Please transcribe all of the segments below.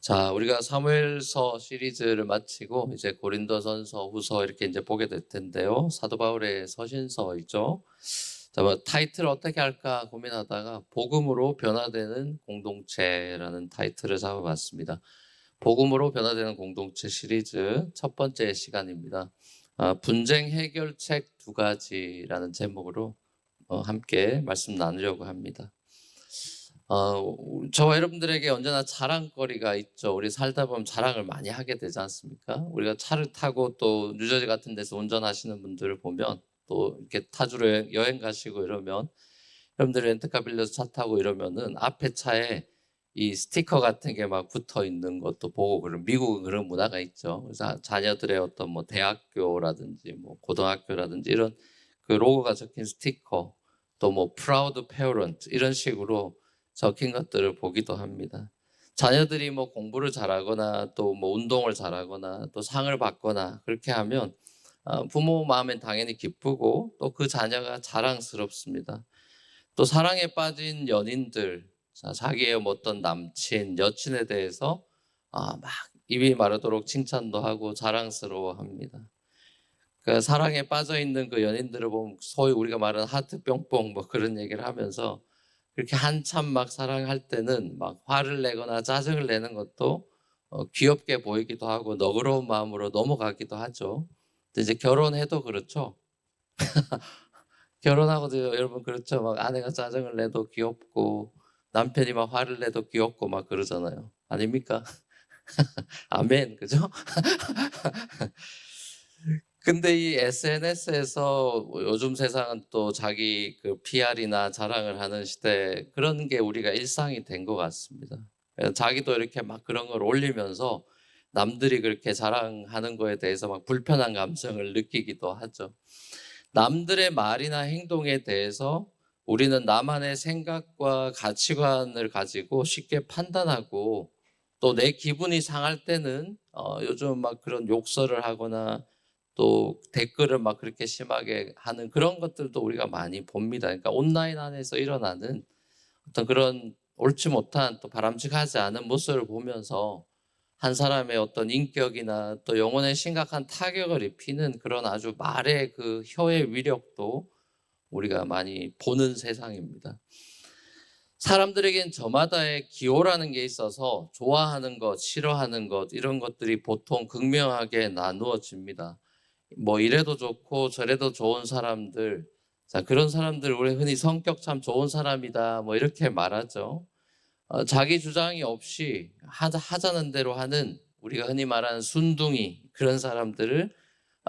자, 우리가 사무엘서 시리즈를 마치고 이제 고린도전서, 후서 이렇게 이제 보게 될 텐데요. 사도 바울의 서신서이죠. 자, 뭐 타이틀을 어떻게 할까 고민하다가 복음으로 변화되는 공동체라는 타이틀을 잡아봤습니다. 복음으로 변화되는 공동체 시리즈 첫 번째 시간입니다. 분쟁 해결책 두 가지라는 제목으로 함께 말씀 나누려고 합니다. 저와 여러분들에게 언제나 자랑거리가 있죠. 우리 살다 보면 자랑을 많이 하게 되지 않습니까? 우리가 차를 타고 또 뉴저지 같은 데서 운전하시는 분들을 보면, 또 이렇게 타주로 여행 가시고 이러면, 여러분들 렌트카 빌려서 차 타고 이러면은 앞에 차에 이 스티커 같은 게 막 붙어 있는 것도 보고, 그런 미국은 그런 문화가 있죠. 그래서 자녀들의 어떤 뭐 대학교라든지 뭐 고등학교라든지 이런 그 로고가 적힌 스티커, 또 뭐 프라우드 페어런트 이런 식으로 적힌 것들을 보기도 합니다. 자녀들이 뭐 공부를 잘하거나 또 뭐 운동을 잘하거나 또 상을 받거나 그렇게 하면 부모 마음엔 당연히 기쁘고 또 그 자녀가 자랑스럽습니다. 또 사랑에 빠진 연인들, 자기의 뭐 어떤 남친, 여친에 대해서 막 입이 마르도록 칭찬도 하고 자랑스러워합니다. 그 사랑에 빠져 있는 그 연인들을 보면 소위 우리가 말하는 하트 뿅뿅 뭐 그런 얘기를 하면서, 그렇게 한참 막 사랑할 때는 막 화를 내거나 짜증을 내는 것도 귀엽게 보이기도 하고 너그러운 마음으로 넘어가기도 하죠. 근데 이제 결혼해도 그렇죠. 결혼하고도 여러분 그렇죠. 막 아내가 짜증을 내도 귀엽고 남편이 막 화를 내도 귀엽고 막 그러잖아요. 아닙니까? 아멘. 그죠? 근데 이 SNS에서 요즘 세상은 또 자기 그 PR이나 자랑을 하는 시대, 그런 게 우리가 일상이 된 것 같습니다. 자기도 이렇게 막 그런 걸 올리면서 남들이 그렇게 자랑하는 거에 대해서 막 불편한 감정을 느끼기도 하죠. 남들의 말이나 행동에 대해서 우리는 나만의 생각과 가치관을 가지고 쉽게 판단하고, 또 내 기분이 상할 때는 요즘 막 그런 욕설을 하거나 또 댓글을 막 그렇게 심하게 하는 그런 것들도 우리가 많이 봅니다. 그러니까 온라인 안에서 일어나는 어떤 그런 옳지 못한 또 바람직하지 않은 모습을 보면서 한 사람의 어떤 인격이나 또 영혼에 심각한 타격을 입히는 그런 아주 말의 그 혀의 위력도 우리가 많이 보는 세상입니다. 사람들에겐 저마다의 기호라는 게 있어서 좋아하는 것, 싫어하는 것 이런 것들이 보통 극명하게 나누어집니다. 뭐 이래도 좋고 저래도 좋은 사람들, 자 그런 사람들 우리 흔히 성격 참 좋은 사람이다 뭐 이렇게 말하죠. 자기 주장이 없이 하자는 대로 하는, 우리가 흔히 말하는 순둥이, 그런 사람들을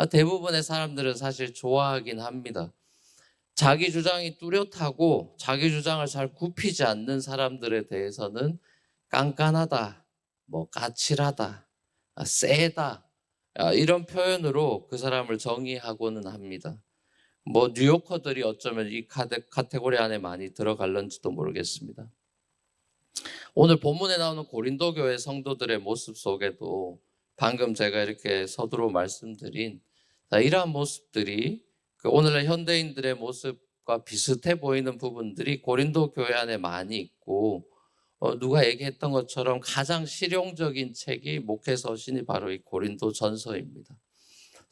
대부분의 사람들은 사실 좋아하긴 합니다. 자기 주장이 뚜렷하고 자기 주장을 잘 굽히지 않는 사람들에 대해서는 깐깐하다, 뭐 까칠하다, 세다, 이런 표현으로 그 사람을 정의하고는 합니다. 뭐 뉴요커들이 어쩌면 이 카테고리 안에 많이 들어갈런지도 모르겠습니다. 오늘 본문에 나오는 고린도 교회 성도들의 모습 속에도 방금 제가 이렇게 서두로 말씀드린 이러한 모습들이 그 오늘날 현대인들의 모습과 비슷해 보이는 부분들이 고린도 교회 안에 많이 있고, 누가 얘기했던 것처럼 가장 실용적인 책이 목회서신이 바로 이 고린도 전서입니다.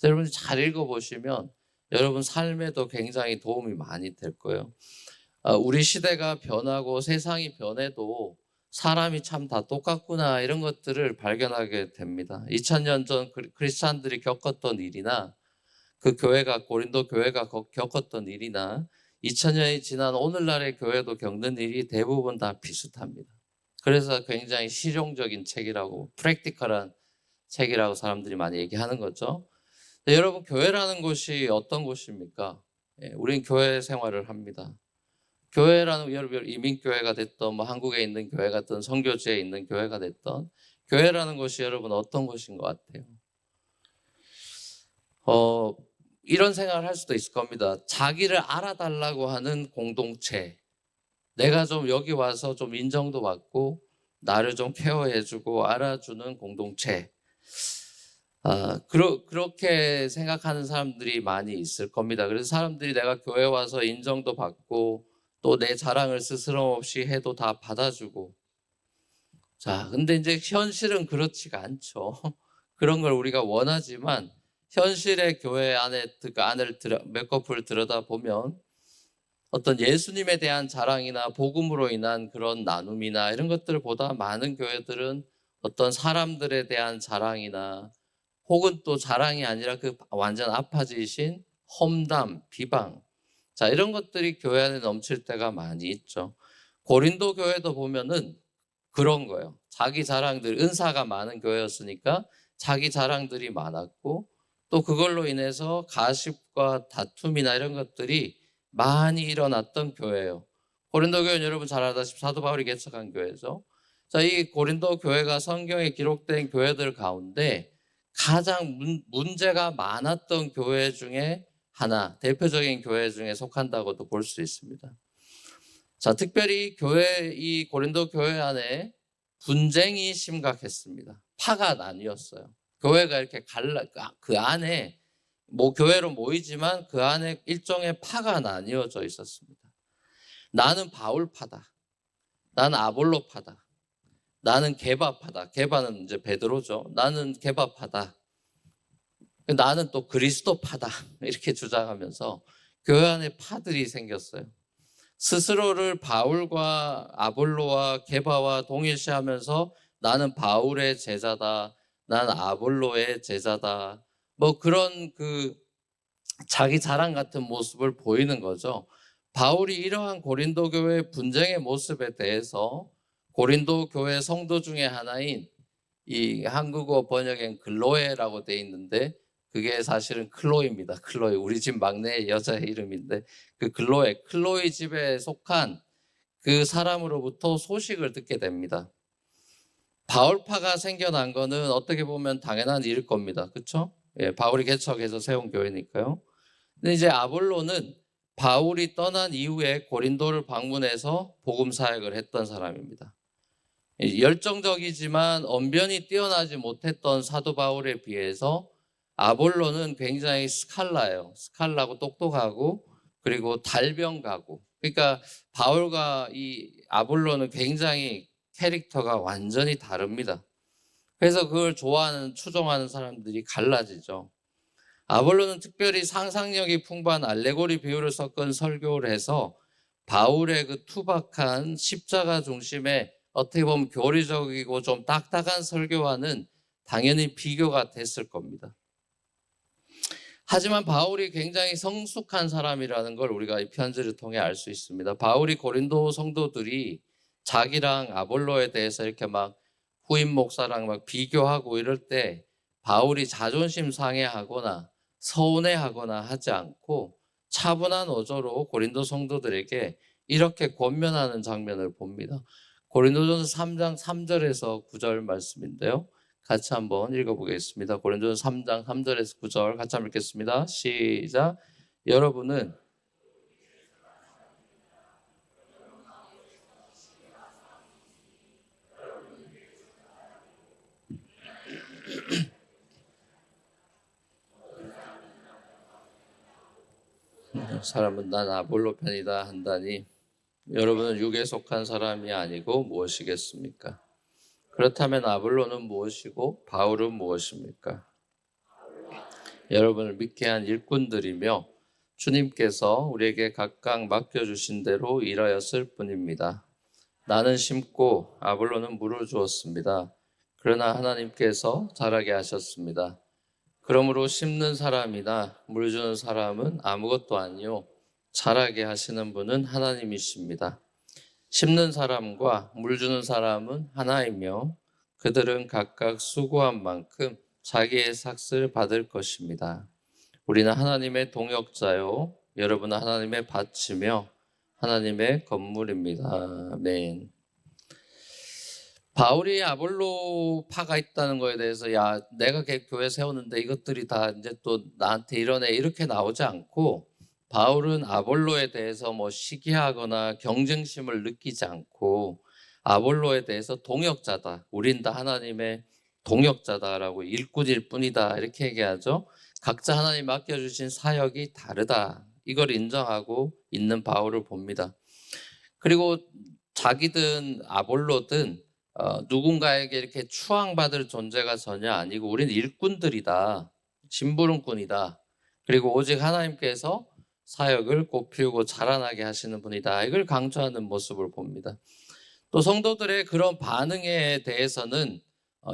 여러분이 잘 읽어보시면 여러분 삶에도 굉장히 도움이 많이 될 거예요. 우리 시대가 변하고 세상이 변해도 사람이 참 다 똑같구나, 이런 것들을 발견하게 됩니다. 2000년 전 크리스찬들이 겪었던 일이나 그 교회가, 고린도 교회가 겪었던 일이나 2000년이 지난 오늘날의 교회도 겪는 일이 대부분 다 비슷합니다. 그래서 굉장히 실용적인 책이라고, 프랙티컬한 책이라고 사람들이 많이 얘기하는 거죠. 여러분, 교회라는 곳이 어떤 곳입니까? 우린 교회 생활을 합니다. 교회라는, 여러분 이민교회가 됐던 뭐 한국에 있는 교회가 됐던 선교지에 있는 교회가 됐던, 교회라는 것이 여러분 어떤 것인 것 같아요? 이런 생각을 할 수도 있을 겁니다. 자기를 알아달라고 하는 공동체, 내가 좀 여기 와서 좀 인정도 받고 나를 좀 케어해주고 알아주는 공동체, 그렇게 생각하는 사람들이 많이 있을 겁니다. 그래서 사람들이 내가 교회 와서 인정도 받고 또 내 자랑을 스스럼 없이 해도 다 받아주고, 자, 근데 이제 현실은 그렇지가 않죠. 그런 걸 우리가 원하지만 현실의 교회 안에 그 안을 몇 커플 들여다보면 어떤 예수님에 대한 자랑이나 복음으로 인한 그런 나눔이나 이런 것들보다 많은 교회들은 어떤 사람들에 대한 자랑이나 혹은 또 자랑이 아니라 그 완전 아파지신 험담, 비방, 자, 이런 것들이 교회 안에 넘칠 때가 많이 있죠. 고린도 교회도 보면은 그런 거예요. 자기 자랑들, 은사가 많은 교회였으니까 자기 자랑들이 많았고 또 그걸로 인해서 가십과 다툼이나 이런 것들이 많이 일어났던 교회예요. 고린도 교회는 여러분 잘 알다시피 사도 바울이 개척한 교회죠. 자, 이 고린도 교회가 성경에 기록된 교회들 가운데 가장 문제가 많았던 교회 중에 하나, 대표적인 교회 중에 속한다고도 볼 수 있습니다. 자, 특별히 이 고린도 교회 안에 분쟁이 심각했습니다. 파가 나뉘었어요. 교회가 이렇게 그 안에 교회로 모이지만 그 안에 일종의 파가 나뉘어져 있었습니다. 나는 바울파다. 나는 아볼로파다. 나는 게바파다. 게바는 이제 베드로죠. 나는 게바파다. 나는 또 그리스도파다. 이렇게 주장하면서 교회 안에 파들이 생겼어요. 스스로를 바울과 아볼로와 게바와 동일시하면서 나는 바울의 제자다. 난 아볼로의 제자다. 뭐 그런 자기 자랑 같은 모습을 보이는 거죠. 바울이 이러한 고린도 교회 분쟁의 모습에 대해서 고린도 교회 성도 중에 하나인 이 한국어 번역엔 글로에라고 돼 있는데 그게 사실은 클로이입니다. 클로이, 우리 집 막내 여자의 이름인데 그 클로이 집에 속한 그 사람으로부터 소식을 듣게 됩니다. 바울파가 생겨난 거는 어떻게 보면 당연한 일일 겁니다. 그렇죠? 예, 바울이 개척해서 세운 교회니까요. 근데 이제 아볼로는 바울이 떠난 이후에 고린도를 방문해서 복음 사역을 했던 사람입니다. 열정적이지만 언변이 뛰어나지 못했던 사도 바울에 비해서 아볼로는 굉장히 스칼라예요. 스칼라고 똑똑하고 그리고 달변가고. 그러니까 바울과 이 아볼로는 굉장히 캐릭터가 완전히 다릅니다. 그래서 그걸 좋아하는, 추종하는 사람들이 갈라지죠. 아볼로는 특별히 상상력이 풍부한 알레고리 비유를 섞은 설교를 해서 바울의 그 투박한 십자가 중심의 어떻게 보면 교리적이고 좀 딱딱한 설교와는 당연히 비교가 됐을 겁니다. 하지만 바울이 굉장히 성숙한 사람이라는 걸 우리가 이 편지를 통해 알 수 있습니다. 바울이 고린도 성도들이 자기랑 아볼로에 대해서 이렇게 막 후임 목사랑 막 비교하고 이럴 때 바울이 자존심 상해하거나 서운해하거나 하지 않고 차분한 어조로 고린도 성도들에게 이렇게 권면하는 장면을 봅니다. 고린도전서 3장 3절에서 9절 말씀인데요. 같이 한번 읽어보겠습니다. 고린도전서 3장 3절에서 9절 같이 한번 읽겠습니다. 시작. 여러분은 사람은 난 아볼로 편이다 한다니 여러분은 육에 속한 사람이 아니고 무엇이겠습니까? 그렇다면 아볼로는 무엇이고 바울은 무엇입니까? 여러분을 믿게 한 일꾼들이며 주님께서 우리에게 각각 맡겨주신 대로 일하였을 뿐입니다. 나는 심고 아볼로는 물을 주었습니다. 그러나 하나님께서 자라게 하셨습니다. 그러므로 심는 사람이나 물 주는 사람은 아무것도 아니요 자라게 하시는 분은 하나님이십니다. 심는 사람과 물 주는 사람은 하나이며 그들은 각각 수고한 만큼 자기의 삭을 받을 것입니다. 우리는 하나님의 동역자요 여러분은 하나님의 밭이며 하나님의 건물입니다. 아멘. 바울이 아볼로 파가 있다는 거에 대해서 야 내가 교회 세우는데 이것들이 다 이제 또 나한테 이러네 이렇게 나오지 않고 바울은 아볼로에 대해서 뭐 시기하거나 경쟁심을 느끼지 않고 아볼로에 대해서 동역자다. 우린 다 하나님의 동역자다라고 일꾼일 뿐이다 이렇게 얘기하죠. 각자 하나님 맡겨주신 사역이 다르다. 이걸 인정하고 있는 바울을 봅니다. 그리고 자기든 아볼로든 누군가에게 이렇게 추앙받을 존재가 전혀 아니고 우리는 일꾼들이다. 심부름꾼이다. 그리고 오직 하나님께서 사역을 꽃피우고 자라나게 하시는 분이다. 이걸 강조하는 모습을 봅니다. 또 성도들의 그런 반응에 대해서는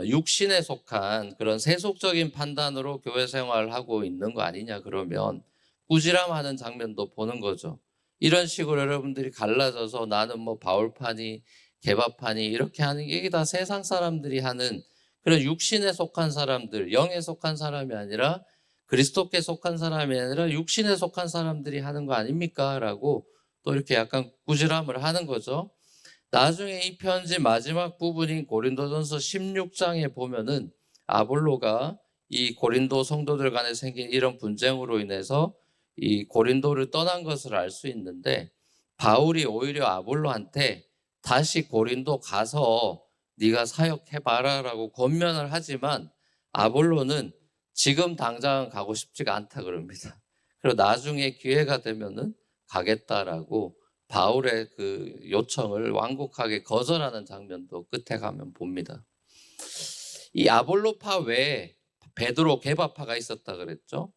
육신에 속한 그런 세속적인 판단으로 교회 생활을 하고 있는 거 아니냐 그러면 꾸지람하는 장면도 보는 거죠. 이런 식으로 여러분들이 갈라져서 나는 뭐 바울파니 개바파니 이렇게 하는 게 이게 다 세상 사람들이 하는 그런 육신에 속한 사람들, 영에 속한 사람이 아니라 그리스도께 속한 사람이 아니라 육신에 속한 사람들이 하는 거 아닙니까? 라고 또 이렇게 약간 꾸지람을 하는 거죠. 나중에 이 편지 마지막 부분인 고린도전서 16장에 보면은 아볼로가 이 고린도 성도들 간에 생긴 이런 분쟁으로 인해서 이 고린도를 떠난 것을 알 수 있는데 바울이 오히려 아볼로한테 다시 고린도 가서 네가 사역해봐라라고 권면을 하지만 아볼로는 지금 당장 가고 싶지가 않다 그럽니다. 그리고 나중에 기회가 되면은 가겠다라고 바울의 그 요청을 완곡하게 거절하는 장면도 끝에 가면 봅니다. 이 아볼로파 외에 베드로 게바파가 있었다 그랬죠.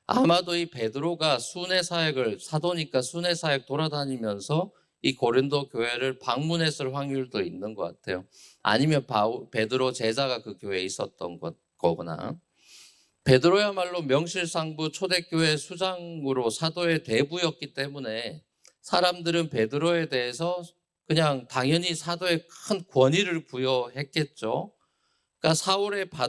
아마도 이 베드로가 순회 사역을 사도니까 순회 사역 돌아다니면서 이 고린도 교회를 방문했을 확률도 있는 것 같아요. 아니면 베드로 제자가 그 교회에 있었던 거거나. 베드로야말로 명실상부 초대교회 수장으로 사도의 대부였기 때문에 사람들은 베드로에 대해서 그냥 당연히 사도의 큰 권위를 부여했겠죠. 그러니까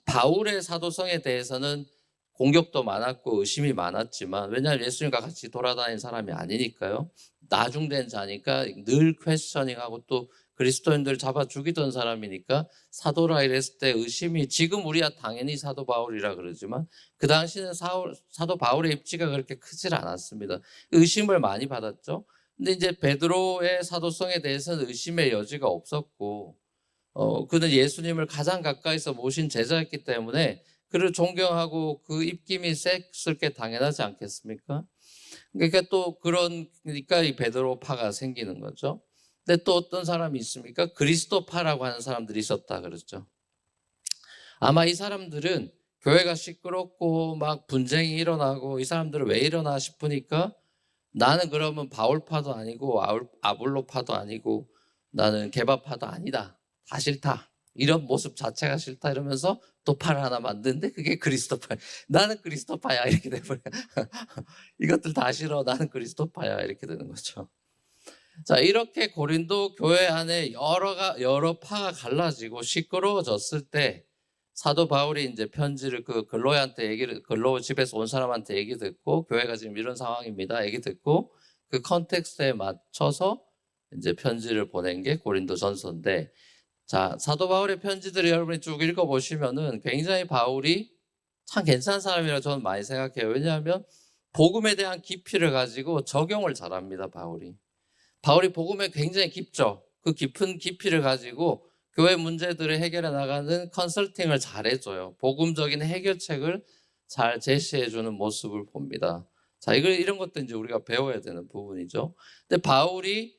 바울의 사도성에 대해서는 공격도 많았고 의심이 많았지만 왜냐하면 예수님과 같이 돌아다니는 사람이 아니니까요. 나중된 자니까 늘 퀘스처닝하고 또 그리스도인들 잡아 죽이던 사람이니까 사도라 이랬을 때 의심이 지금 우리야 당연히 사도 바울이라 그러지만 그 당시는 사도 바울의 입지가 그렇게 크질 않았습니다. 의심을 많이 받았죠. 근데 이제 베드로의 사도성에 대해서는 의심의 여지가 없었고 그는 예수님을 가장 가까이서 모신 제자였기 때문에 그를 존경하고 그 입김이 셌을 게 당연하지 않겠습니까? 그러니까 또 그러니까 이 베드로파가 생기는 거죠. 근데 또 어떤 사람이 있습니까? 그리스도파라고 하는 사람들이 있었다 그랬죠. 아마 이 사람들은 교회가 시끄럽고 막 분쟁이 일어나고 이 사람들은 왜 일어나 싶으니까 나는 그러면 바울파도 아니고 아볼로파도 아니고 나는 게바파도 아니다. 다 싫다. 이런 모습 자체가 싫다 이러면서 또 파를 하나 만드는데 그게 그리스도파. 나는 그리스도파야 이렇게 되버려. 이것들 다 싫어. 나는 그리스도파야 이렇게 되는 거죠. 자, 이렇게 고린도 교회 안에 여러 파가 갈라지고 시끄러워졌을 때 사도 바울이 이제 편지를 글로 집에서 온 사람한테 얘기 듣고 교회가 지금 이런 상황입니다. 얘기 듣고 그 컨텍스트에 맞춰서 이제 편지를 보낸 게 고린도 전서인데 자, 사도 바울의 편지들을 여러분이 쭉 읽어보시면은 굉장히 바울이 참 괜찮은 사람이라고 저는 많이 생각해요. 왜냐하면 복음에 대한 깊이를 가지고 적용을 잘합니다, 바울이 복음에 굉장히 깊죠. 그 깊은 깊이를 가지고 교회 문제들을 해결해 나가는 컨설팅을 잘해줘요. 복음적인 해결책을 잘 제시해주는 모습을 봅니다. 자, 이런 것도 이제 우리가 배워야 되는 부분이죠. 근데 바울이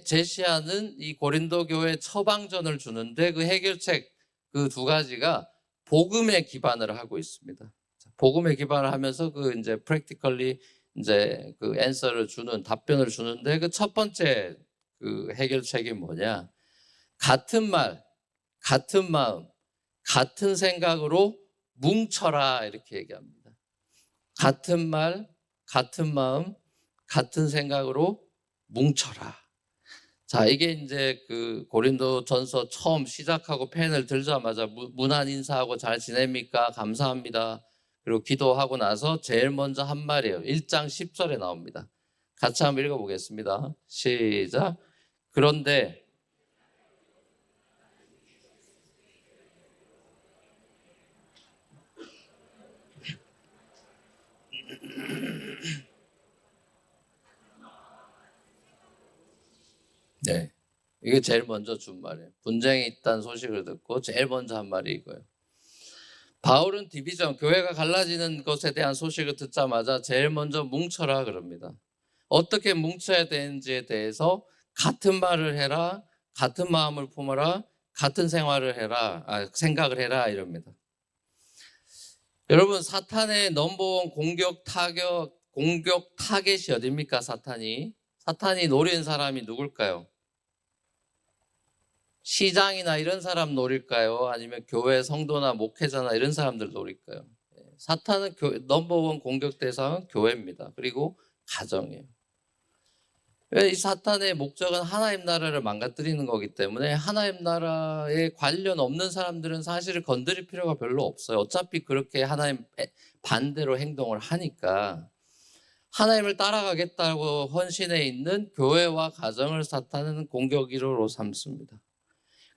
제시하는 이 고린도 교회 처방전을 주는데 그 해결책 그 두 가지가 복음에 기반을 하고 있습니다. 복음에 기반을 하면서 그 이제 practically 이제 그 앤서를 주는 답변을 주는데 그 첫 번째 그 해결책이 뭐냐? 같은 말, 같은 마음, 같은 생각으로 뭉쳐라 이렇게 얘기합니다. 같은 말, 같은 마음, 같은 생각으로 뭉쳐라. 자, 이게 이제 그 고린도 전서 처음 시작하고 펜을 들자마자 문안 인사하고 잘 지냅니까? 감사합니다. 그리고 기도하고 나서 제일 먼저 한 말이에요. 1장 10절에 나옵니다. 같이 한번 읽어보겠습니다. 시작. 그런데 네, 이게 제일 먼저 준 말이에요. 분쟁이 있다는 소식을 듣고 제일 먼저 한 말이 이거예요. 바울은 교회가 갈라지는 것에 대한 소식을 듣자마자 제일 먼저 뭉쳐라 그럽니다. 어떻게 뭉쳐야 되는지에 대해서 같은 말을 해라, 같은 마음을 품어라, 같은 생활을 해라, 생각을 해라 이럽니다. 여러분, 사탄의 넘버원 공격 타겟이 어딥니까? 사탄이 노리는 사람이 누굴까요? 시장이나 이런 사람 노릴까요? 아니면 교회 성도나 목회자나 이런 사람들 노릴까요? 사탄은 넘버원 공격 대상은 교회입니다. 그리고 가정이에요. 이 사탄의 목적은 하나님 나라를 망가뜨리는 거기 때문에 하나님 나라에 관련 없는 사람들은 사실 건드릴 필요가 별로 없어요. 어차피 그렇게 하나님 반대로 행동을 하니까. 하나님을 따라가겠다고 헌신해 있는 교회와 가정을 사탄은 공격 1호로 삼습니다.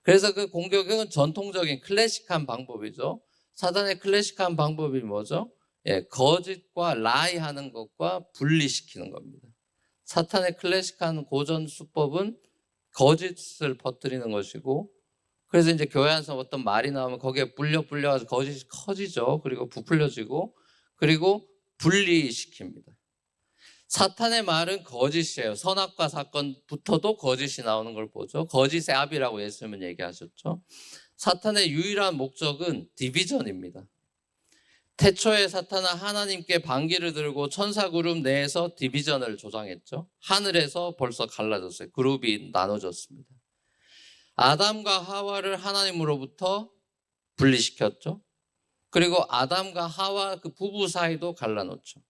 그래서 그 공격은 전통적인 클래식한 방법이죠. 사탄의 클래식한 방법이 뭐죠? 거짓과 라이 하는 것과 분리시키는 겁니다. 사탄의 클래식한 고전 수법은 거짓을 퍼뜨리는 것이고, 그래서 이제 교회 안에서 어떤 말이 나오면 거기에 불려가지고 거짓이 커지죠. 그리고 부풀려지고, 그리고 분리시킵니다. 사탄의 말은 거짓이에요. 선악과 사건부터도 거짓이 나오는 걸 보죠. 거짓의 아비라고 예수님은 얘기하셨죠. 사탄의 유일한 목적은 디비전입니다. 태초에 사탄은 하나님께 반기를 들고 천사 그룹 내에서 디비전을 조장했죠. 하늘에서 벌써 갈라졌어요. 그룹이 나눠졌습니다. 아담과 하와를 하나님으로부터 분리시켰죠. 그리고 아담과 하와 그 부부 사이도 갈라놓죠.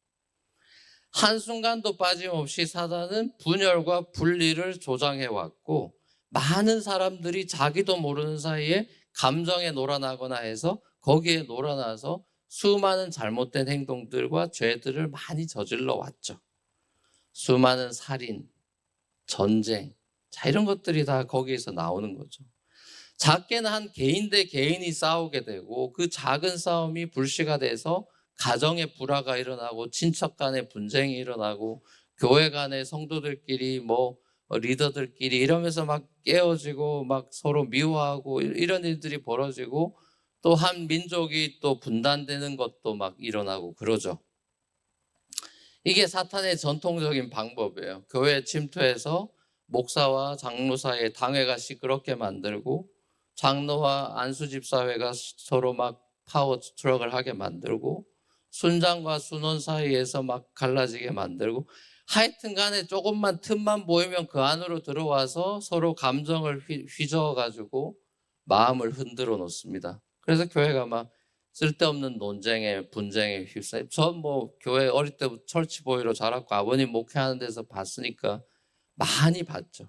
한순간도 빠짐없이 사단은 분열과 분리를 조장해왔고, 많은 사람들이 자기도 모르는 사이에 감정에 놀아나거나 해서 거기에 놀아나서 수많은 잘못된 행동들과 죄들을 많이 저질러 왔죠. 수많은 살인, 전쟁, 이런 것들이 다 거기에서 나오는 거죠. 작게는 한 개인 대 개인이 싸우게 되고, 그 작은 싸움이 불씨가 돼서 가정의 불화가 일어나고, 친척 간의 분쟁이 일어나고, 교회 간의 성도들끼리 리더들끼리 이러면서 막 깨어지고 막 서로 미워하고 이런 일들이 벌어지고, 또 한 민족이 또 분단되는 것도 막 일어나고 그러죠. 이게 사탄의 전통적인 방법이에요. 교회에 침투해서 목사와 장로 사이에 당회가 시끄럽게 만들고, 장로와 안수집사회가 서로 막 파워 스트럭을 하게 만들고, 순장과 순원 사이에서 막 갈라지게 만들고, 하여튼 간에 조금만 틈만 보이면 그 안으로 들어와서 서로 감정을 휘저어가지고 마음을 흔들어 놓습니다. 그래서 교회가 막 쓸데없는 논쟁에 분쟁에 휩싸여. 전 교회 어릴 때부터 철치 보이로 자랐고 아버님 목회하는 데서 봤으니까 많이 봤죠.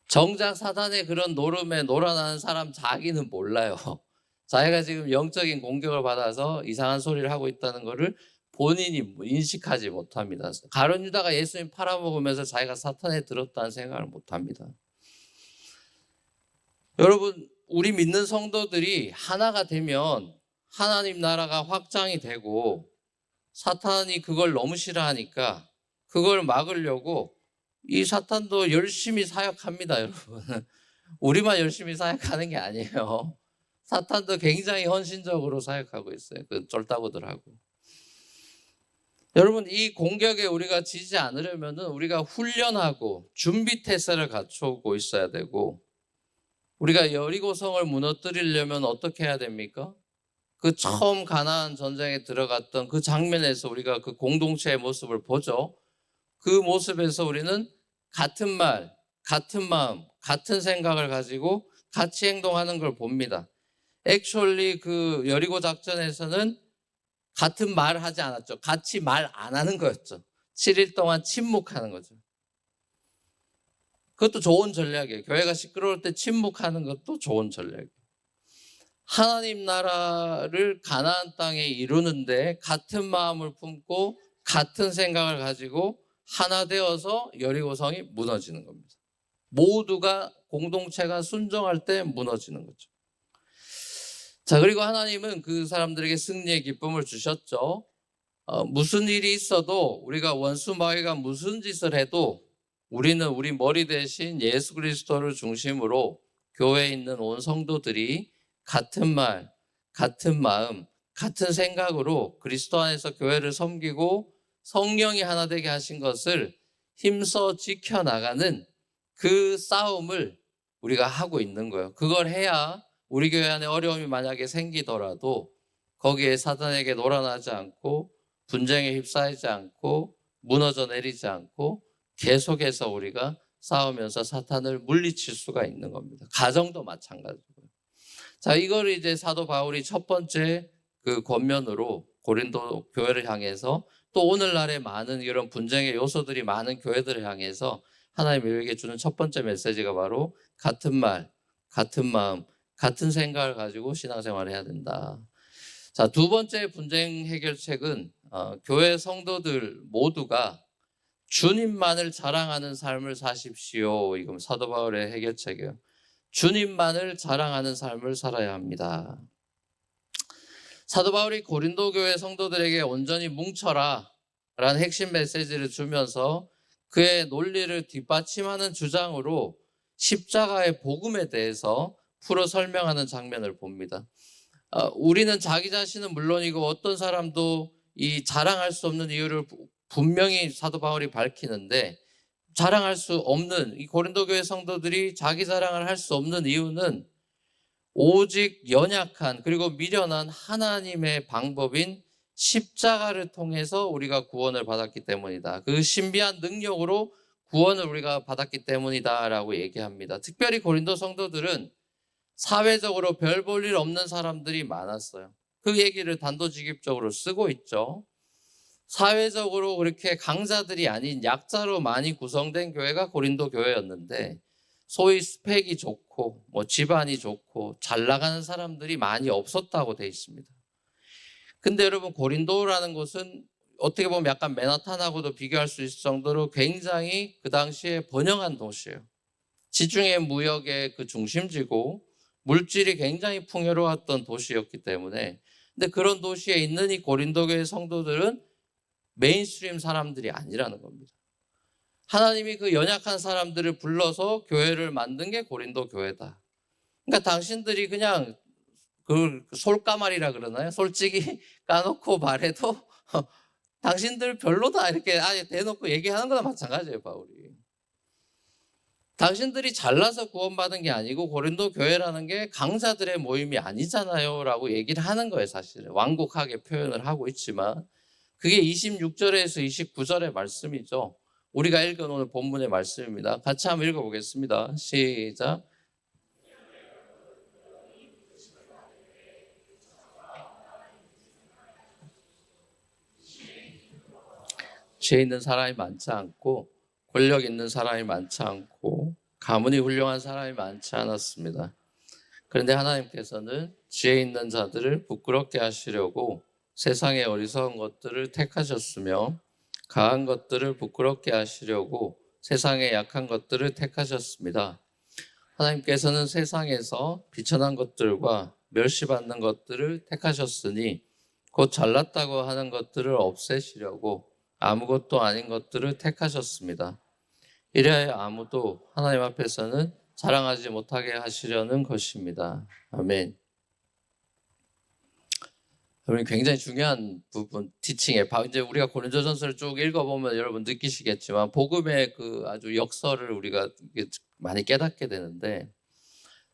정작 사단의 그런 노름에 놀아나는 사람 자기는 몰라요. 자기가 지금 영적인 공격을 받아서 이상한 소리를 하고 있다는 것을 본인이 인식하지 못합니다. 가룟 유다가 예수님 팔아먹으면서 자기가 사탄에 들었다는 생각을 못합니다. 여러분, 우리 믿는 성도들이 하나가 되면 하나님 나라가 확장이 되고, 사탄이 그걸 너무 싫어하니까 그걸 막으려고 이 사탄도 열심히 사역합니다. 여러분, 우리만 열심히 사역하는 게 아니에요. 사탄도 굉장히 헌신적으로 사역하고 있어요. 그 쫄따구들하고. 여러분, 이 공격에 우리가 지지 않으려면 우리가 훈련하고 준비 태세를 갖추고 있어야 되고, 우리가 여리고성을 무너뜨리려면 어떻게 해야 됩니까? 그 처음 가나안 전쟁에 들어갔던 그 장면에서 우리가 그 공동체의 모습을 보죠. 그 모습에서 우리는 같은 말, 같은 마음, 같은 생각을 가지고 같이 행동하는 걸 봅니다. 액츄얼리 그 여리고 작전에서는 같은 말을 하지 않았죠. 같이 말 안 하는 거였죠. 7일 동안 침묵하는 거죠. 그것도 좋은 전략이에요. 교회가 시끄러울 때 침묵하는 것도 좋은 전략이에요. 하나님 나라를 가나안 땅에 이루는데 같은 마음을 품고 같은 생각을 가지고 하나 되어서 여리고성이 무너지는 겁니다. 모두가 공동체가 순종할 때 무너지는 거죠. 자, 그리고 하나님은 그 사람들에게 승리의 기쁨을 주셨죠. 무슨 일이 있어도 우리가 원수 마귀가 무슨 짓을 해도 우리는 우리 머리 대신 예수 그리스도를 중심으로 교회에 있는 온 성도들이 같은 말, 같은 마음, 같은 생각으로 그리스도 안에서 교회를 섬기고 성령이 하나 되게 하신 것을 힘써 지켜나가는 그 싸움을 우리가 하고 있는 거예요. 그걸 해야 우리 교회 안에 어려움이 만약에 생기더라도 거기에 사단에게 놀아나지 않고 분쟁에 휩싸이지 않고 무너져 내리지 않고 계속해서 우리가 싸우면서 사탄을 물리칠 수가 있는 겁니다. 가정도 마찬가지고요. 자, 이걸 이제 사도 바울이 첫 번째 그 권면으로 고린도 교회를 향해서 또 오늘날의 많은 이런 분쟁의 요소들이 많은 교회들을 향해서 하나님이 우리에게 주는 첫 번째 메시지가 바로 같은 말, 같은 마음, 같은 생각을 가지고 신앙생활을 해야 된다. 자, 두 번째 분쟁 해결책은 교회 성도들 모두가 주님만을 자랑하는 삶을 사십시오. 이건 사도 바울의 해결책이에요. 주님만을 자랑하는 삶을 살아야 합니다. 사도 바울이 고린도 교회 성도들에게 온전히 뭉쳐라 라는 핵심 메시지를 주면서 그의 논리를 뒷받침하는 주장으로 십자가의 복음에 대해서 풀어 설명하는 장면을 봅니다. 우리는 자기 자신은 물론이고 어떤 사람도 이 자랑할 수 없는 이유를 분명히 사도 바울이 밝히는데, 자랑할 수 없는 이 고린도 교회 성도들이 자기 자랑을 할 수 없는 이유는 오직 연약한 그리고 미련한 하나님의 방법인 십자가를 통해서 우리가 구원을 받았기 때문이다. 그 신비한 능력으로 구원을 우리가 받았기 때문이다라고 얘기합니다. 특별히 고린도 성도들은 사회적으로 별 볼 일 없는 사람들이 많았어요. 그 얘기를 단도직입적으로 쓰고 있죠. 사회적으로 그렇게 강자들이 아닌 약자로 많이 구성된 교회가 고린도 교회였는데, 소위 스펙이 좋고 집안이 좋고 잘 나가는 사람들이 많이 없었다고 돼 있습니다. 근데 여러분, 고린도라는 곳은 어떻게 보면 약간 맨하탄하고도 비교할 수 있을 정도로 굉장히 그 당시에 번영한 도시예요. 지중해 무역의 그 중심지고 물질이 굉장히 풍요로웠던 도시였기 때문에, 근데 그런 도시에 있는 이 고린도 교회 성도들은 메인스트림 사람들이 아니라는 겁니다. 하나님이 그 연약한 사람들을 불러서 교회를 만든 게 고린도 교회다. 그러니까 당신들이 그냥 그 솔까말이라 그러나요? 솔직히 까놓고 말해도 당신들 별로다 이렇게 아예 대놓고 얘기하는 거나 마찬가지예요, 바울이. 당신들이 잘나서 구원받은 게 아니고 고린도 교회라는 게 강자들의 모임이 아니잖아요 라고 얘기를 하는 거예요. 사실은 완곡하게 표현을 하고 있지만 그게 26절에서 29절의 말씀이죠. 우리가 읽은 오늘 본문의 말씀입니다. 같이 한번 읽어보겠습니다. 시작. 지혜 있는 사람이 많지 않고 권력 있는 사람이 많지 않고 가문이 훌륭한 사람이 많지 않았습니다. 그런데 하나님께서는 지혜 있는 자들을 부끄럽게 하시려고 세상의 어리석은 것들을 택하셨으며 강한 것들을 부끄럽게 하시려고 세상의 약한 것들을 택하셨습니다. 하나님께서는 세상에서 비천한 것들과 멸시받는 것들을 택하셨으니 곧 잘났다고 하는 것들을 없애시려고 아무것도 아닌 것들을 택하셨습니다. 이래야 아무도 하나님 앞에서는 자랑하지 못하게 하시려는 것입니다. 아멘. 여러분, 굉장히 중요한 부분, 티칭에 이제 우리가 고린도전서를 쭉 읽어보면 여러분 느끼시겠지만 복음의 그 아주 역설을 우리가 많이 깨닫게 되는데,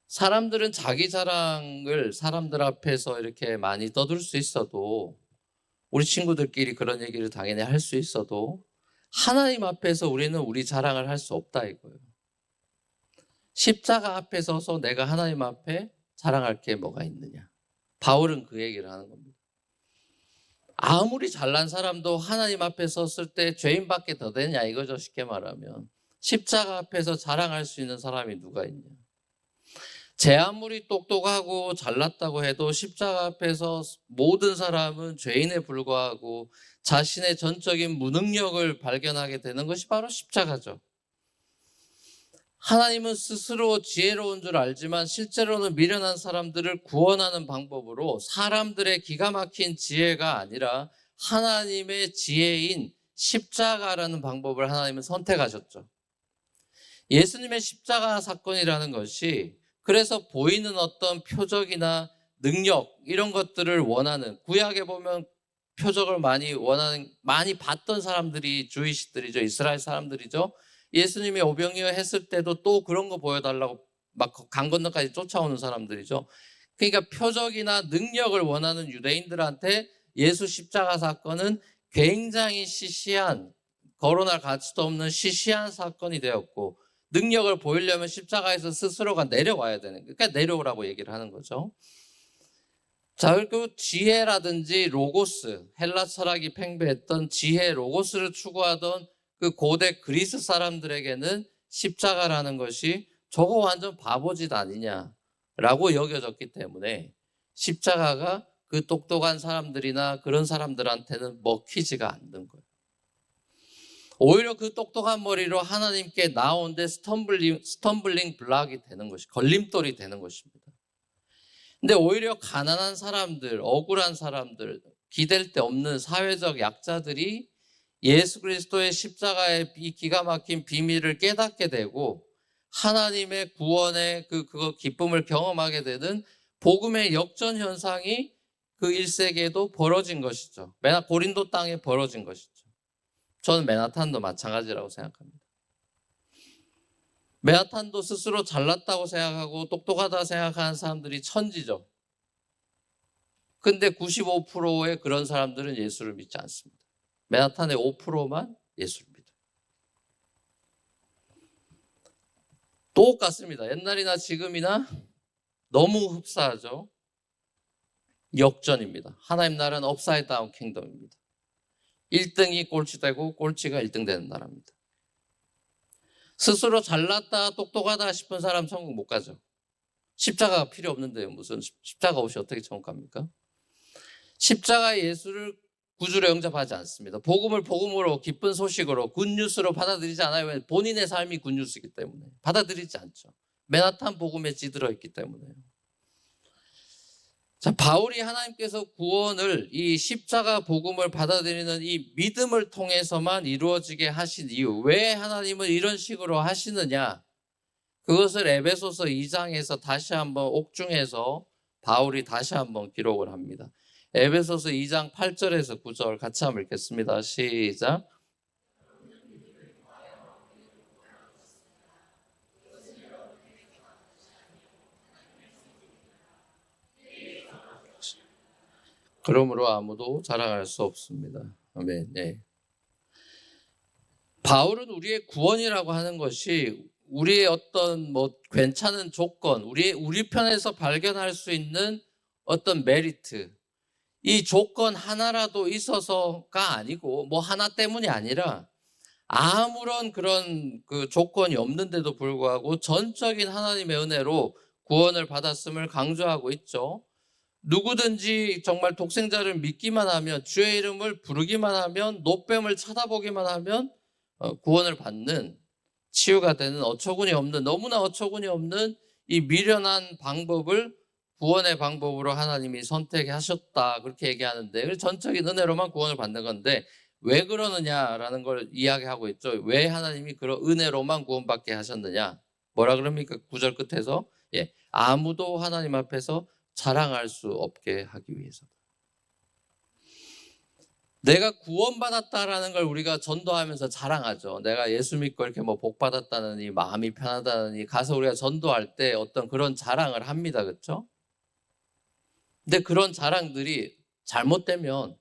사람들은 자기 자랑을 사람들 앞에서 이렇게 많이 떠들 수 있어도, 우리 친구들끼리 그런 얘기를 당연히 할 수 있어도 하나님 앞에서 우리는 우리 자랑을 할 수 없다 이거예요. 십자가 앞에 서서 내가 하나님 앞에 자랑할 게 뭐가 있느냐. 바울은 그 얘기를 하는 겁니다. 아무리 잘난 사람도 하나님 앞에 섰을 때 죄인밖에 더 되냐 이거죠. 쉽게 말하면 십자가 앞에서 자랑할 수 있는 사람이 누가 있냐. 제 아무리 똑똑하고 잘났다고 해도 십자가 앞에서 모든 사람은 죄인에 불과하고 자신의 전적인 무능력을 발견하게 되는 것이 바로 십자가죠. 하나님은 스스로 지혜로운 줄 알지만 실제로는 미련한 사람들을 구원하는 방법으로 사람들의 기가 막힌 지혜가 아니라 하나님의 지혜인 십자가라는 방법을 하나님은 선택하셨죠. 예수님의 십자가 사건이라는 것이 그래서 보이는 어떤 표적이나 능력 이런 것들을 원하는, 구약에 보면 표적을 많이 봤던 사람들이 주이시들이죠. 이스라엘 사람들이죠. 예수님이 오병이어 했을 때도 또 그런 거 보여달라고 막 강 건너까지 쫓아오는 사람들이죠. 그러니까 표적이나 능력을 원하는 유대인들한테 예수 십자가 사건은 굉장히 시시한, 거론할 가치도 없는 시시한 사건이 되었고, 능력을 보이려면 십자가에서 스스로가 내려와야 되는 거예요. 그러니까 내려오라고 얘기를 하는 거죠. 자, 그리고 지혜라든지 로고스, 헬라 철학이 팽배했던 지혜, 로고스를 추구하던 그 고대 그리스 사람들에게는 십자가라는 것이 저거 완전 바보짓 아니냐라고 여겨졌기 때문에 십자가가 그 똑똑한 사람들이나 그런 사람들한테는 먹히지가 않는 거예요. 오히려 그 똑똑한 머리로 하나님께 나오는데 스텀블링 블락이 되는 것이, 걸림돌이 되는 것입니다. 근데 오히려 가난한 사람들, 억울한 사람들, 기댈 데 없는 사회적 약자들이 예수 그리스도의 십자가의 이 기가 막힌 비밀을 깨닫게 되고 하나님의 구원의 그거 기쁨을 경험하게 되는 복음의 역전 현상이 그 1세기에도 벌어진 것이죠. 고린도 땅에 벌어진 것이죠. 저는 맨하탄도 마찬가지라고 생각합니다. 맨하탄도 스스로 잘났다고 생각하고 똑똑하다고 생각하는 사람들이 천지죠. 근데 95%의 그런 사람들은 예수를 믿지 않습니다. 맨하탄의 5%만 예수를 믿어요. 똑같습니다. 옛날이나 지금이나 너무 흡사하죠. 역전입니다. 하나님 나라는 업사이드 다운 킹덤입니다. 1등이 꼴찌되고 꼴찌가 1등 되는 나라입니다. 스스로 잘났다 똑똑하다 싶은 사람 천국 못 가죠. 십자가가 필요 없는데 무슨 십자가 없이 어떻게 천국 갑니까? 십자가의 예수를 구주로 영접하지 않습니다. 복음을 복음으로 기쁜 소식으로 굿뉴스로 받아들이지 않아요. 왜? 본인의 삶이 굿뉴스이기 때문에 받아들이지 않죠. 맨하탄 복음에 찌들어 있기 때문에요. 자, 바울이 하나님께서 구원을 이 십자가 복음을 받아들이는 이 믿음을 통해서만 이루어지게 하신 이유, 왜 하나님은 이런 식으로 하시느냐, 그것을 에베소서 2장에서 다시 한번 옥중에서 바울이 다시 한번 기록을 합니다. 에베소서 2장 8절에서 9절 같이 한번 읽겠습니다. 시작. 그러므로 아무도 자랑할 수 없습니다. 아멘. 네. 바울은 우리의 구원이라고 하는 것이 우리의 어떤 괜찮은 조건, 우리 편에서 발견할 수 있는 어떤 메리트, 이 조건 하나라도 있어서가 아니고 하나 때문이 아니라 아무런 그런 그 조건이 없는데도 불구하고 전적인 하나님의 은혜로 구원을 받았음을 강조하고 있죠. 누구든지 정말 독생자를 믿기만 하면, 주의 이름을 부르기만 하면, 노뱀을 쳐다보기만 하면 구원을 받는, 치유가 되는 어처구니 없는, 너무나 어처구니 없는 이 미련한 방법을 구원의 방법으로 하나님이 선택하셨다, 그렇게 얘기하는데, 전적인 은혜로만 구원을 받는 건데 왜 그러느냐라는 걸 이야기하고 있죠. 왜 하나님이 그런 은혜로만 구원받게 하셨느냐, 뭐라 그럽니까? 9절 끝에서 아무도 하나님 앞에서 자랑할 수 없게 하기 위해서다. 내가 구원받았다라는 걸 우리가 전도하면서 자랑하죠. 내가 예수 믿고 이렇게 복 받았다느니, 마음이 편하다느니, 가서 우리가 전도할 때 어떤 그런 자랑을 합니다. 그렇죠? 근데 그런 자랑들이 잘못되면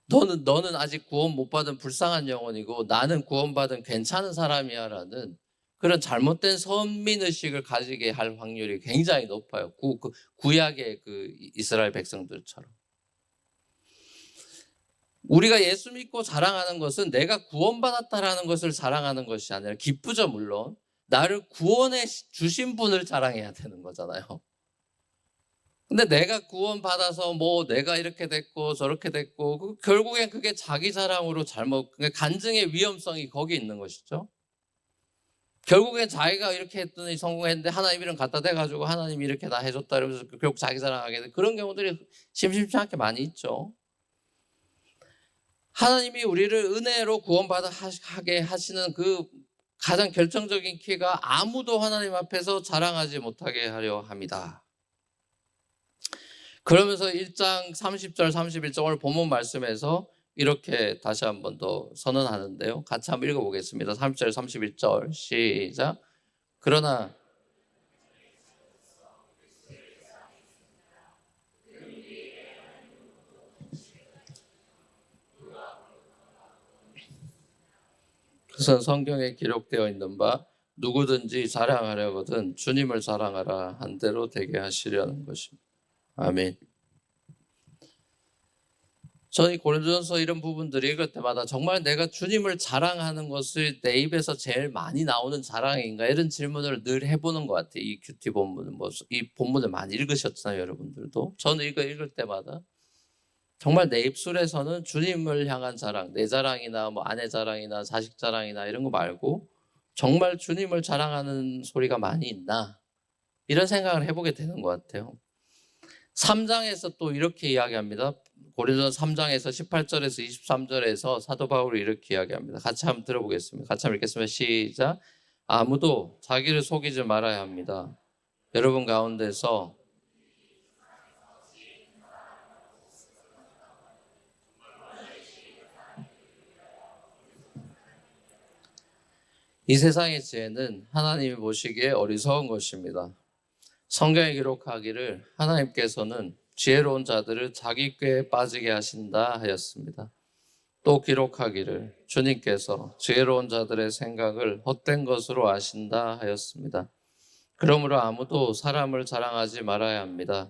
너는 아직 구원 못 받은 불쌍한 영혼이고 나는 구원받은 괜찮은 사람이야라는 그런 잘못된 선민의식을 가지게 할 확률이 굉장히 높아요. 구약의 그 이스라엘 백성들처럼. 우리가 예수 믿고 자랑하는 것은 내가 구원받았다라는 것을 자랑하는 것이 아니라, 기쁘죠 물론, 나를 구원해 주신 분을 자랑해야 되는 거잖아요. 근데 내가 구원받아서 내가 이렇게 됐고 저렇게 됐고, 결국엔 그게 자기 자랑으로 간증의 위험성이 거기 있는 것이죠. 결국엔 자기가 이렇게 했더니 성공했는데 하나님 이름 갖다 대가지고 하나님이 이렇게 다 해줬다 이러면서 결국 자기 자랑하게 돼. 그런 경우들이 심심치 않게 많이 있죠. 하나님이 우리를 은혜로 구원받게 하시는 그 가장 결정적인 키가 아무도 하나님 앞에서 자랑하지 못하게 하려 합니다. 그러면서 1장 30절 31절 오늘 본문 말씀에서 이렇게 다시 한번 더 선언하는데요. 같이 한번 읽어보겠습니다. 30절 31절 시작. 그러나 그것은 성경에 기록되어 있는 바 누구든지 자랑하려거든 주님을 자랑하라 한 대로 되게 하시려는 것입니다. 아멘. 저는 이 고린도전서 이런 부분들을 읽을 때마다 정말 내가 주님을 자랑하는 것을 내 입에서 제일 많이 나오는 자랑인가 이런 질문을 늘 해보는 것 같아요. 이 큐티 본문은 이 본문을 많이 읽으셨잖아요, 여러분들도. 저는 이거 읽을 때마다 정말 내 입술에서는 주님을 향한 자랑, 내 자랑이나 뭐 아내 자랑이나 자식 자랑이나 이런 거 말고 정말 주님을 자랑하는 소리가 많이 있나 이런 생각을 해보게 되는 것 같아요. 3장에서 또 이렇게 이야기합니다. 고린도전서 3장에서 18절에서 23절에서 사도 바울이 이렇게 이야기합니다. 같이 한번 들어보겠습니다. 같이 한번 읽겠습니다. 시작. 아무도 자기를 속이지 말아야 합니다. 여러분 가운데서 이 세상의 지혜는 하나님이 보시기에 어리석은 것입니다. 성경에 기록하기를 하나님께서는 지혜로운 자들을 자기 꾀에 빠지게 하신다 하였습니다. 또 기록하기를 주님께서 지혜로운 자들의 생각을 헛된 것으로 아신다 하였습니다. 그러므로 아무도 사람을 자랑하지 말아야 합니다.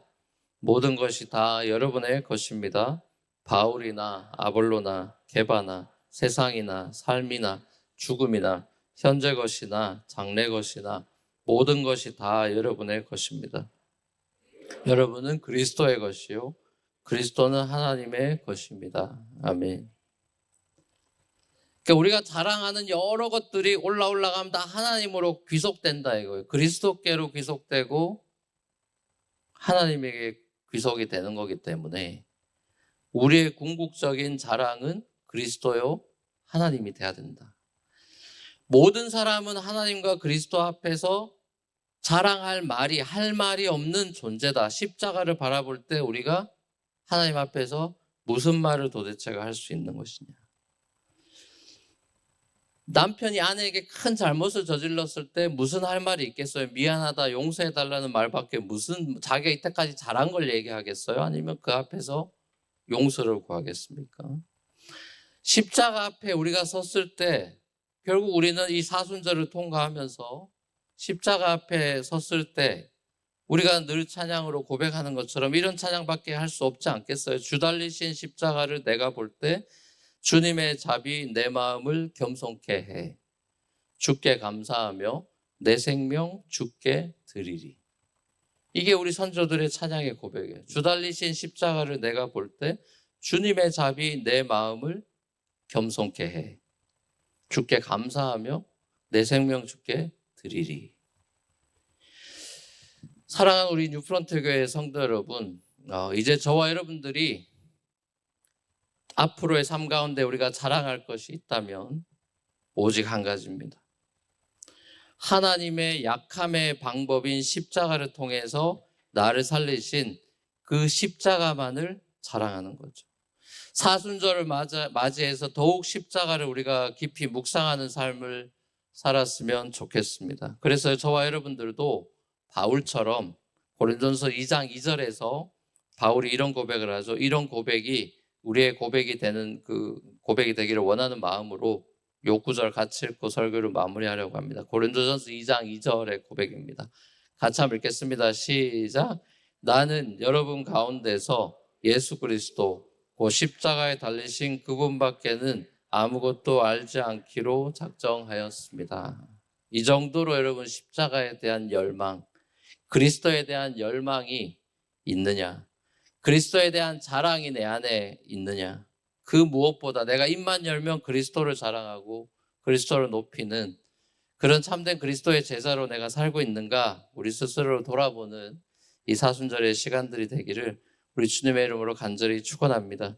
모든 것이 다 여러분의 것입니다. 바울이나 아볼로나 게바나 세상이나 삶이나 죽음이나 현재 것이나 장래 것이나 모든 것이 다 여러분의 것입니다. 여러분은 그리스도의 것이요 그리스도는 하나님의 것입니다. 아멘. 그러니까 우리가 자랑하는 여러 것들이 올라가면 다 하나님으로 귀속된다 이거예요. 그리스도께로 귀속되고 하나님에게 귀속이 되는 거기 때문에 우리의 궁극적인 자랑은 그리스도요 하나님이 돼야 된다. 모든 사람은 하나님과 그리스도 앞에서 자랑할 말이 할 말이 없는 존재다. 십자가를 바라볼 때 우리가 하나님 앞에서 무슨 말을 도대체가 할 수 있는 것이냐. 남편이 아내에게 큰 잘못을 저질렀을 때 무슨 할 말이 있겠어요? 미안하다, 용서해달라는 말밖에 무슨 자기가 이때까지 잘한 걸 얘기하겠어요? 아니면 그 앞에서 용서를 구하겠습니까? 십자가 앞에 우리가 섰을 때 결국 우리는 이 사순절을 통과하면서 십자가 앞에 섰을 때 우리가 늘 찬양으로 고백하는 것처럼 이런 찬양밖에 할 수 없지 않겠어요? 주 달리신 십자가를 내가 볼 때 주님의 잡이 내 마음을 겸손케 해. 주께 감사하며 내 생명 주께 드리리. 이게 우리 선조들의 찬양의 고백이에요. 주 달리신 십자가를 내가 볼 때 주님의 잡이 내 마음을 겸손케 해. 주께 감사하며 내 생명 주께 드리리. 사랑하는 우리 뉴프런트 교회 성도 여러분, 이제 저와 여러분들이 앞으로의 삶 가운데 우리가 자랑할 것이 있다면 오직 한 가지입니다. 하나님의 약함의 방법인 십자가를 통해서 나를 살리신 그 십자가만을 자랑하는 거죠. 사순절을 맞이해서 더욱 십자가를 우리가 깊이 묵상하는 삶을 살았으면 좋겠습니다. 그래서 저와 여러분들도 바울처럼 고린도전서 2장 2절에서 바울이 이런 고백을 하죠. 이런 고백이 우리의 고백이 되는 그 고백이 되기를 원하는 마음으로 요 구절 같이 읽고 설교를 마무리하려고 합니다. 고린도전서 2장 2절의 고백입니다. 같이 한번 읽겠습니다. 시작. 나는 여러분 가운데서 예수 그리스도 그 십자가에 달리신 그분밖에는 아무것도 알지 않기로 작정하였습니다. 이 정도로 여러분 십자가에 대한 열망, 그리스도에 대한 열망이 있느냐? 그리스도에 대한 자랑이 내 안에 있느냐? 그 무엇보다 내가 입만 열면 그리스도를 자랑하고 그리스도를 높이는 그런 참된 그리스도의 제자로 내가 살고 있는가? 우리 스스로를 돌아보는 이 사순절의 시간들이 되기를 우리 주님의 이름으로 간절히 축원합니다.